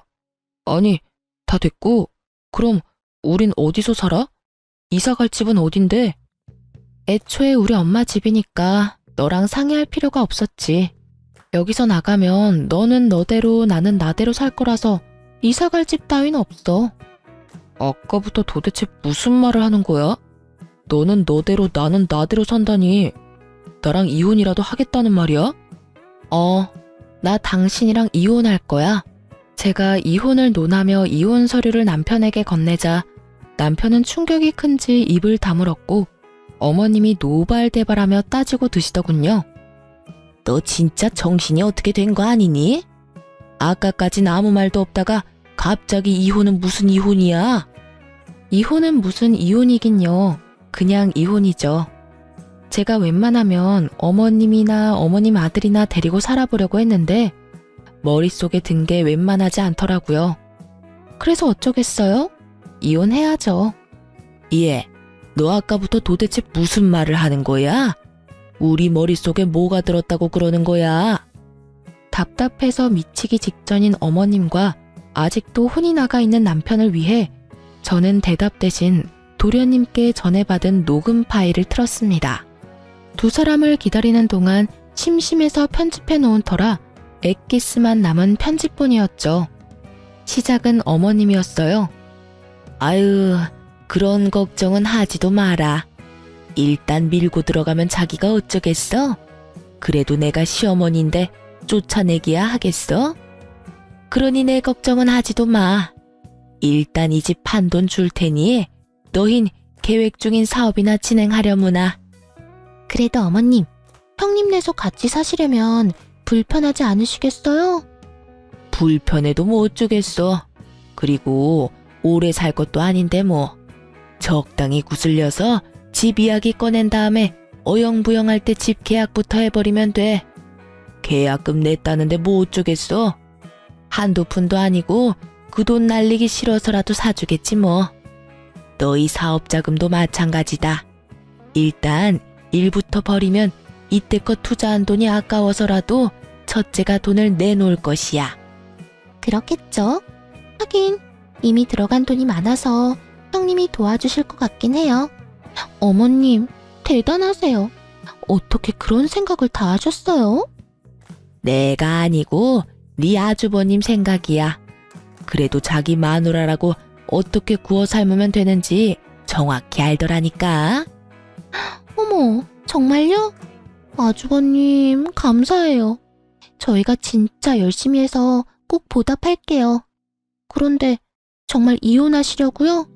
아니, 다 됐고, 그럼 우린 어디서 살아? 이사 갈 집은 어딘데? 애초에 우리 엄마 집이니까 너랑 상의할 필요가 없었지. 여기서 나가면 너는 너대로 나는 나대로 살 거라서 이사 갈 집 따윈 없어. 아까부터 도대체 무슨 말을 하는 거야? 너는 너대로 나는 나대로 산다니 나랑 이혼이라도 하겠다는 말이야? 나 당신이랑 이혼할 거야. 제가 이혼을 논하며 이혼 서류를 남편에게 건네자 남편은 충격이 큰지 입을 다물었고 어머님이 노발대발하며 따지고 드시더군요. 너 진짜 정신이 어떻게 된 거 아니니? 아까까진 아무 말도 없다가 갑자기 이혼은 무슨 이혼이야? 이혼은 무슨 이혼이긴요. 그냥 이혼이죠. 제가 웬만하면 어머님이나 어머님 아들이나 데리고 살아보려고 했는데 머릿속에 든 게 웬만하지 않더라고요. 그래서 어쩌겠어요? 이혼해야죠. 예, 너 아까부터 도대체 무슨 말을 하는 거야? 우리 머릿속에 뭐가 들었다고 그러는 거야? 답답해서 미치기 직전인 어머님과 아직도 혼이 나가 있는 남편을 위해 저는 대답 대신 도련님께 전해받은 녹음 파일을 틀었습니다. 두 사람을 기다리는 동안 심심해서 편집해 놓은 터라 엑기스만 남은 편집본이었죠. 시작은 어머님이었어요. 아유, 그런 걱정은 하지도 마라. 일단 밀고 들어가면 자기가 어쩌겠어? 그래도 내가 시어머니인데 쫓아내기야 하겠어? 그러니 내 걱정은 하지도 마. 일단 이 집 판돈 줄 테니 너흰 계획 중인 사업이나 진행하려무나. 그래도 어머님, 형님 내서 같이 사시려면 불편하지 않으시겠어요? 불편해도 뭐 어쩌겠어. 그리고 오래 살 것도 아닌데 뭐. 적당히 구슬려서 집 이야기 꺼낸 다음에 어영부영할 때 집 계약부터 해버리면 돼. 계약금 냈다는데 뭐 어쩌겠어. 한두 푼도 아니고 그 돈 날리기 싫어서라도 사주겠지 뭐. 너희 사업자금도 마찬가지다. 일단 일부터 버리면 이때껏 투자한 돈이 아까워서라도 첫째가 돈을 내놓을 것이야. 그렇겠죠? 하긴 이미 들어간 돈이 많아서 형님이 도와주실 것 같긴 해요. 어머님, 대단하세요. 어떻게 그런 생각을 다 하셨어요? 내가 아니고 네 아주버님 생각이야. 그래도 자기 마누라라고 어떻게 구워 삶으면 되는지 정확히 알더라니까. 어머, 정말요? 아주버님, 감사해요. 저희가 진짜 열심히 해서 꼭 보답할게요. 그런데 정말 이혼하시려고요?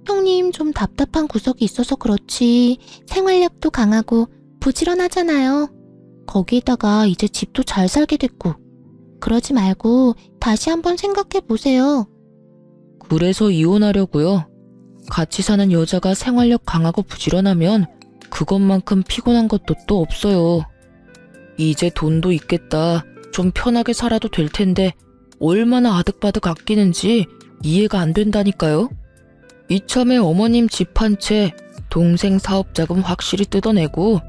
형님 좀 답답한 구석이 있어서 그렇지 생활력도 강하고 부지런하잖아요. 거기에다가 이제 집도 잘 살게 됐고. 그러지 말고 다시 한번 생각해 보세요. 그래서 이혼하려고요. 같이 사는 여자가 생활력 강하고 부지런하면 그것만큼 피곤한 것도 또 없어요. 이제 돈도 있겠다. 좀 편하게 살아도 될 텐데 얼마나 아득바득 아끼는지 이해가 안 된다니까요. 이참에 어머님 집 한 채, 동생 사업자금 확실히 뜯어내고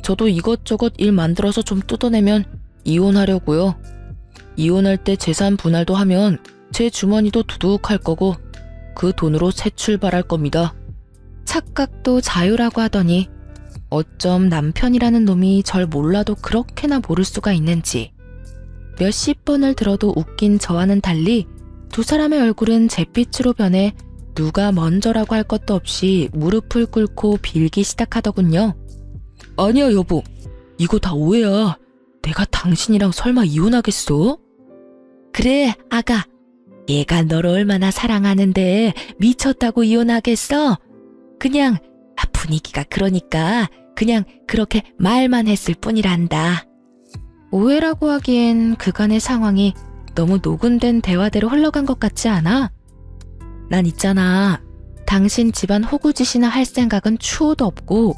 저도 이것저것 일 만들어서 좀 뜯어내면 이혼하려고요. 이혼할 때 재산 분할도 하면 제 주머니도 두둑할 거고 그 돈으로 새 출발할 겁니다. 착각도 자유라고 하더니 어쩜 남편이라는 놈이 절 몰라도 그렇게나 모를 수가 있는지. 몇십 번을 들어도 웃긴 저와는 달리 두 사람의 얼굴은 잿빛으로 변해 누가 먼저라고 할 것도 없이 무릎을 꿇고 빌기 시작하더군요. 아니야 여보, 이거 다 오해야. 내가 당신이랑 설마 이혼하겠어? 그래 아가, 얘가 너를 얼마나 사랑하는데 미쳤다고 이혼하겠어? 그냥 분위기가 그러니까 그냥 그렇게 말만 했을 뿐이란다. 오해라고 하기엔 그간의 상황이 너무 녹음된 대화대로 흘러간 것 같지 않아? 난 있잖아. 당신 집안 호구짓이나 할 생각은 추호도 없고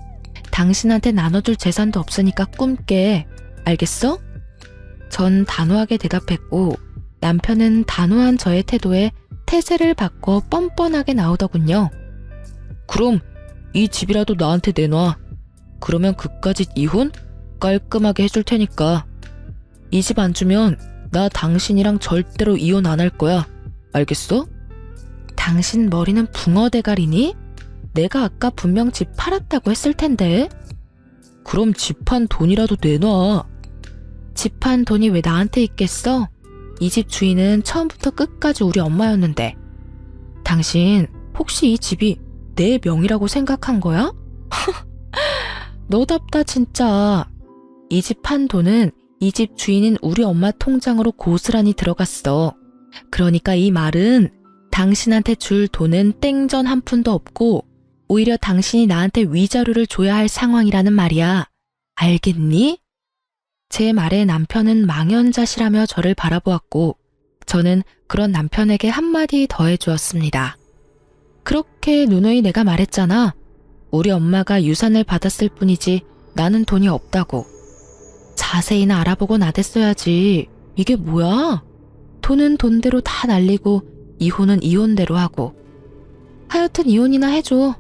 당신한테 나눠줄 재산도 없으니까 꿈깨. 알겠어? 전 단호하게 대답했고 남편은 단호한 저의 태도에 태세를 바꿔 뻔뻔하게 나오더군요. 그럼 이 집이라도 나한테 내놔. 그러면 그까짓 이혼 깔끔하게 해줄 테니까. 이 집 안 주면 나 당신이랑 절대로 이혼 안 할 거야. 알겠어? 당신 머리는 붕어 대가리니? 내가 아까 분명 집 팔았다고 했을 텐데. 그럼 집 판 돈이라도 내놔. 집 판 돈이 왜 나한테 있겠어? 이 집 주인은 처음부터 끝까지 우리 엄마였는데. 당신 혹시 이 집이 내 명의라고 생각한 거야? 너답다 진짜. 이 집 판 돈은 이 집 주인인 우리 엄마 통장으로 고스란히 들어갔어. 그러니까 이 말은 당신한테 줄 돈은 땡전 한 푼도 없고 오히려 당신이 나한테 위자료를 줘야 할 상황이라는 말이야. 알겠니? 제 말에 남편은 망연자실하며 저를 바라보았고 저는 그런 남편에게 한마디 더해주었습니다. 그렇게 누누이 내가 말했잖아. 우리 엄마가 유산을 받았을 뿐이지 나는 돈이 없다고. 자세히나 알아보고 나댔어야지. 이게 뭐야? 돈은 돈대로 다 날리고 이혼은 이혼대로 하고. 하여튼 이혼이나 해줘.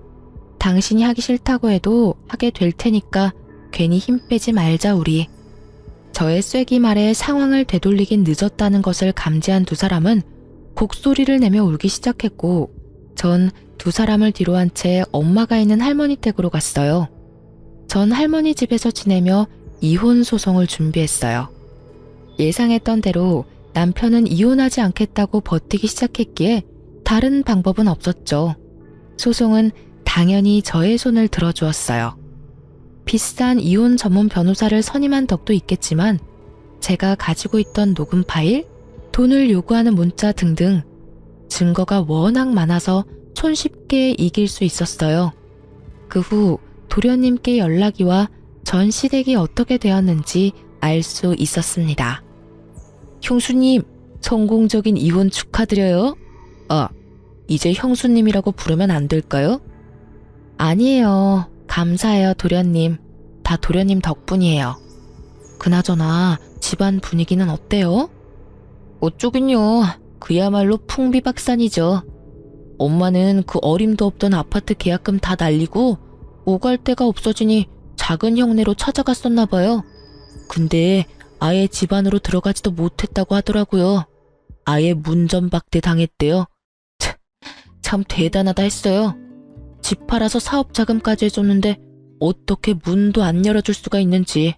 당신이 하기 싫다고 해도 하게 될 테니까 괜히 힘 빼지 말자 우리. 저의 쐐기 말에 상황을 되돌리긴 늦었다는 것을 감지한 두 사람은 곡소리를 내며 울기 시작했고 전 두 사람을 뒤로 한 채 엄마가 있는 할머니 댁으로 갔어요. 전 할머니 집에서 지내며 이혼 소송을 준비했어요. 예상했던 대로 남편은 이혼하지 않겠다고 버티기 시작했기에 다른 방법은 없었죠. 소송은 당연히 저의 손을 들어주었어요. 비싼 이혼 전문 변호사를 선임한 덕도 있겠지만 제가 가지고 있던 녹음 파일, 돈을 요구하는 문자 등등 증거가 워낙 많아서 손쉽게 이길 수 있었어요. 그 후 도련님께 연락이 와 전 시댁이 어떻게 되었는지 알 수 있었습니다. 형수님, 성공적인 이혼 축하드려요. 아, 이제 형수님이라고 부르면 안 될까요? 아니에요. 감사해요, 도련님. 다 도련님 덕분이에요. 그나저나 집안 분위기는 어때요? 어쩌긴요. 그야말로 풍비박산이죠. 엄마는 그 어림도 없던 아파트 계약금 다 날리고 오갈 데가 없어지니 작은 형네로 찾아갔었나 봐요. 근데 아예 집 안으로 들어가지도 못했다고 하더라고요. 아예 문전박대 당했대요. 참 대단하다 했어요. 집 팔아서 사업 자금까지 해줬는데 어떻게 문도 안 열어줄 수가 있는지.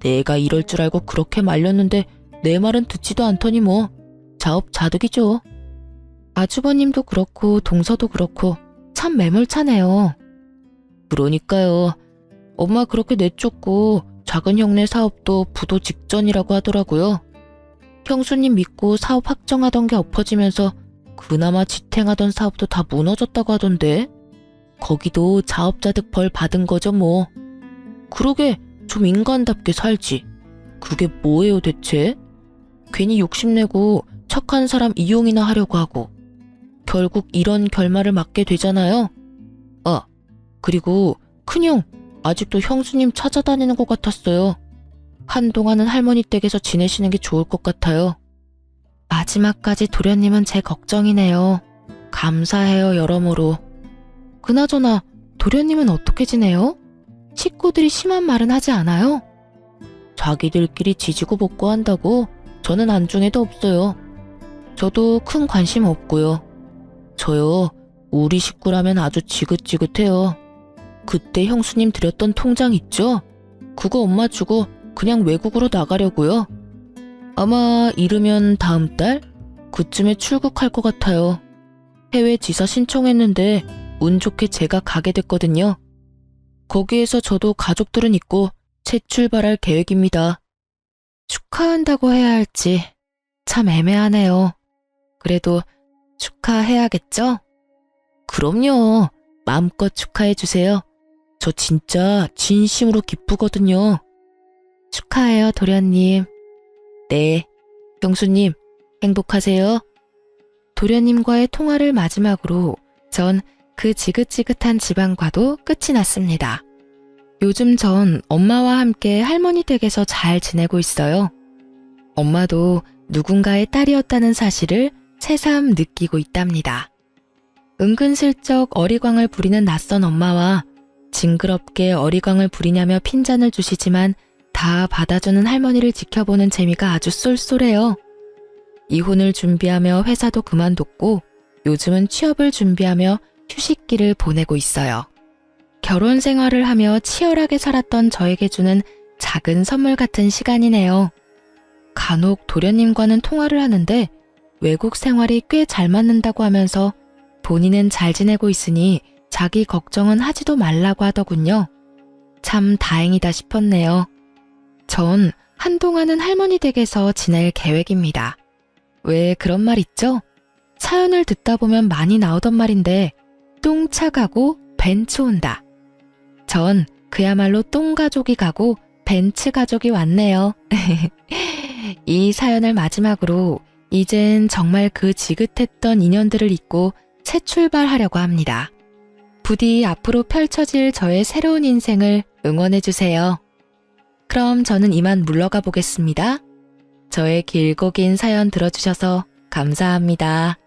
내가 이럴 줄 알고 그렇게 말렸는데 내 말은 듣지도 않더니 뭐 자업자득이죠. 아주버님도 그렇고 동서도 그렇고 참 매몰차네요. 그러니까요. 엄마 그렇게 내쫓고 작은 형네 사업도 부도 직전이라고 하더라고요. 형수님 믿고 사업 확정하던 게 엎어지면서 그나마 지탱하던 사업도 다 무너졌다고 하던데. 거기도 자업자득 벌 받은 거죠 뭐. 그러게 좀 인간답게 살지. 그게 뭐예요 대체? 괜히 욕심내고 착한 사람 이용이나 하려고 하고 결국 이런 결말을 맞게 되잖아요. 아, 그리고 큰형 아직도 형수님 찾아다니는 것 같았어요. 한동안은 할머니 댁에서 지내시는 게 좋을 것 같아요. 마지막까지 도련님은 제 걱정이네요. 감사해요 여러모로. 그나저나 도련님은 어떻게 지내요? 식구들이 심한 말은 하지 않아요? 자기들끼리 지지고 볶고 한다고 저는 안중에도 없어요. 저도 큰 관심 없고요. 저요, 우리 식구라면 아주 지긋지긋해요. 그때 형수님 드렸던 통장 있죠? 그거 엄마 주고 그냥 외국으로 나가려고요. 아마 이르면 다음 달? 그쯤에 출국할 것 같아요. 해외 지사 신청했는데 운 좋게 제가 가게 됐거든요. 거기에서 저도 가족들은 있고 재출발할 계획입니다. 축하한다고 해야 할지 참 애매하네요. 그래도 축하해야겠죠? 그럼요. 마음껏 축하해주세요. 저 진짜 진심으로 기쁘거든요. 축하해요, 도련님. 네, 형수님, 행복하세요. 도련님과의 통화를 마지막으로 전 그 지긋지긋한 집안과도 끝이 났습니다. 요즘 전 엄마와 함께 할머니 댁에서 잘 지내고 있어요. 엄마도 누군가의 딸이었다는 사실을 새삼 느끼고 있답니다. 은근슬쩍 어리광을 부리는 낯선 엄마와 징그럽게 어리광을 부리냐며 핀잔을 주시지만 다 받아주는 할머니를 지켜보는 재미가 아주 쏠쏠해요. 이혼을 준비하며 회사도 그만뒀고 요즘은 취업을 준비하며 휴식기를 보내고 있어요. 결혼 생활을 하며 치열하게 살았던 저에게 주는 작은 선물 같은 시간이네요. 간혹 도련님과는 통화를 하는데 외국 생활이 꽤 잘 맞는다고 하면서 본인은 잘 지내고 있으니 자기 걱정은 하지도 말라고 하더군요. 참 다행이다 싶었네요. 전 한동안은 할머니 댁에서 지낼 계획입니다. 왜 그런 말 있죠? 사연을 듣다 보면 많이 나오던 말인데 똥차 가고 벤츠 온다. 전 그야말로 똥가족이 가고 벤츠 가족이 왔네요. 이 사연을 마지막으로 이젠 정말 그 지긋했던 인연들을 잊고 새 출발하려고 합니다. 부디 앞으로 펼쳐질 저의 새로운 인생을 응원해주세요. 그럼 저는 이만 물러가 보겠습니다. 저의 길고 긴 사연 들어주셔서 감사합니다.